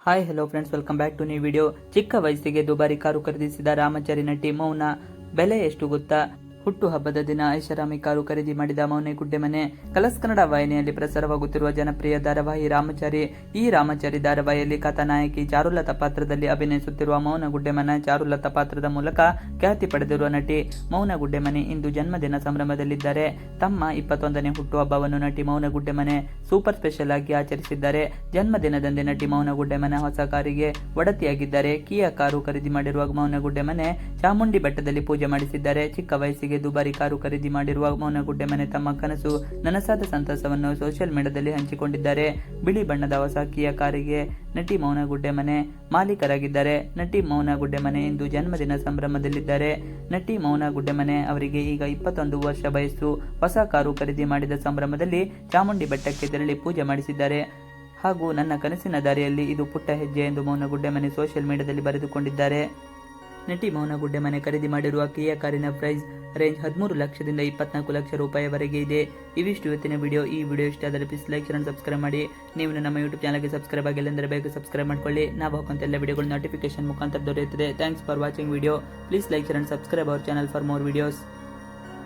Hi hello friends, welcome back to new video. ಚಿಕ್ಕ ವಯಸ್ಸಿಗೆ ದುಬಾರಿ ಕಾರು ಖರೀದಿಸಿದ ರಾಮಚಾರಿ ನಟಿ ಮೌನ. ಬೆಲೆ ಎಷ್ಟು ಗೊತ್ತಾ? ಹುಟ್ಟುಹಬ್ಬದ ದಿನ ಐಷಾರಾಮಿ ಕಾರು ಖರೀದಿ ಮಾಡಿದ ಮೌನೆ ಗುಡ್ಡೆಮನೆ. ಕಲರ್ಸ್ ಕನ್ನಡ ವಾಹಿನಿಯಲ್ಲಿ ಪ್ರಸಾರವಾಗುತ್ತಿರುವ ಜನಪ್ರಿಯ ಧಾರಾವಾಹಿ ರಾಮಚಾರಿ. ಈ ರಾಮಚಾರಿ ಧಾರಾವಾಹಿಯಲ್ಲಿ ಕಥಾನಾಯಕಿ ಚಾರುಲತಾ ಪಾತ್ರದಲ್ಲಿ ಅಭಿನಯಿಸುತ್ತಿರುವ ಮೌನ ಗುಡ್ಡೆಮನೆ ಚಾರುಲತಾ ಪಾತ್ರದ ಮೂಲಕ ಖ್ಯಾತಿ ಪಡೆದಿರುವ ನಟಿ ಮೌನ ಗುಡ್ಡೆಮನೆ ಇಂದು ಜನ್ಮದಿನ ಸಂಭ್ರಮದಲ್ಲಿದ್ದಾರೆ. ತಮ್ಮ 21ನೇ ಹುಟ್ಟುಹಬ್ಬವನ್ನು ನಟಿ ಮೌನ ಗುಡ್ಡೆಮನೆ ಸೂಪರ್ ಸ್ಪೆಷಲ್ ಆಗಿ ಆಚರಿಸಿದ್ದಾರೆ. ಜನ್ಮದಿನದಂದೇ ನಟಿ ಮೌನ ಗುಡ್ಡೆಮನೆ ಹೊಸ ಕಾರಿಗೆ ಒಡತಿಯಾಗಿದ್ದಾರೆ. ಕಿಯಾ ಕಾರು ಖರೀದಿ ಮಾಡಿರುವ ಮೌನ ಗುಡ್ಡೆಮನೆ ಚಾಮುಂಡಿ ಬೆಟ್ಟದಲ್ಲಿ ಪೂಜೆ ಮಾಡಿಸಿದ್ದಾರೆ. ಚಿಕ್ಕ ವಯಸ್ಸಿಗೆ ದುಬಾರಿ ಕಾರು ಖರೀದಿ ಮಾಡಿರುವ ಮೌನ ಗುಡ್ಡೆಮನೆ ತಮ್ಮ ಕನಸು ನನಸಾದ ಸಂತಸವನ್ನು ಸೋಷಿಯಲ್ ಮೀಡಿಯಾದಲ್ಲಿ ಹಂಚಿಕೊಂಡಿದ್ದಾರೆ. ಬಿಳಿ ಬಣ್ಣದ ಹೊಸ ಕಿಯಾ ಕಾರಿಗೆ ನಟಿ ಮೌನ ಗುಡ್ಡೆಮನೆ ಮಾಲೀಕರಾಗಿದ್ದಾರೆ. ನಟಿ ಮೌನ ಗುಡ್ಡೆಮನೆ ಇಂದು ಜನ್ಮದಿನ ಸಂಭ್ರಮದಲ್ಲಿದ್ದಾರೆ. ನಟಿ ಮೌನ ಗುಡ್ಡೆಮನೆ ಅವರಿಗೆ ಈಗ 21 ವರ್ಷ ವಯಸ್ಸು. ಹೊಸ ಕಾರು ಖರೀದಿ ಮಾಡಿದ ಸಂಭ್ರಮದಲ್ಲಿ ಚಾಮುಂಡಿ ಬೆಟ್ಟಕ್ಕೆ ತೆರಳಿ ಪೂಜೆ ಮಾಡಿಸಿದ್ದಾರೆ. ಹಾಗೂ ನನ್ನ ಕನಸಿನ ದಾರಿಯಲ್ಲಿ ಇದು ಪುಟ್ಟ ಹೆಜ್ಜೆ ಎಂದು ಮೌನ ಗುಡ್ಡೆಮನೆ ಸೋಷಿಯಲ್ ಮೀಡಿಯಾದಲ್ಲಿ ಬರೆದುಕೊಂಡಿದ್ದಾರೆ. ನಟಿ ಮೌನ ಗುಡ್ಡೆಮನೆ ಖರೀದಿ ಮಾಡಿರುವ ಕಿಯಾ ಕಾರಿನ ಪ್ರೈಸ್ ರೇಂಜ್ 13 ಲಕ್ಷದಿಂದ 24 ಲಕ್ಷ ರೂಪಾಯಿವರೆಗೆ ಇದೆ. ಇವಿಷ್ಟು ಇವತ್ತಿನ ವಿಡಿಯೋ. ಈ ವಿಡಿಯೋ ಇಷ್ಟ ಆದರೆ ಪ್ಲೀಸ್ ಲೈಕ್ ಶೇರ್ ಸಬ್ಸ್ಕ್ರೈಬ್ ಮಾಡಿ. ನೀವು ನಮ್ಮ ಯೂಟ್ಯೂಬ್ ಚಾನಲ್ಗೆ ಸಬ್ಸ್ಕ್ರೈಬ್ ಆಗಿಲ್ಲ ಅಂದರೆ ಬೇಗ ಸಬ್ಸ್ಕ್ರೈಬ್ ಮಾಡ್ಕೊಳ್ಳಿ. ನಾವು ಹಾಕುವಂತ ಎಲ್ಲ ವಿಡಿಯೋಗಳು ನೋಟಿಫಿಕೇಶನ್ ಮುಖಾಂತರ ದೊರೆಯುತ್ತದೆ. Thanks for watching video. Please like share subscribe our channel for more videos.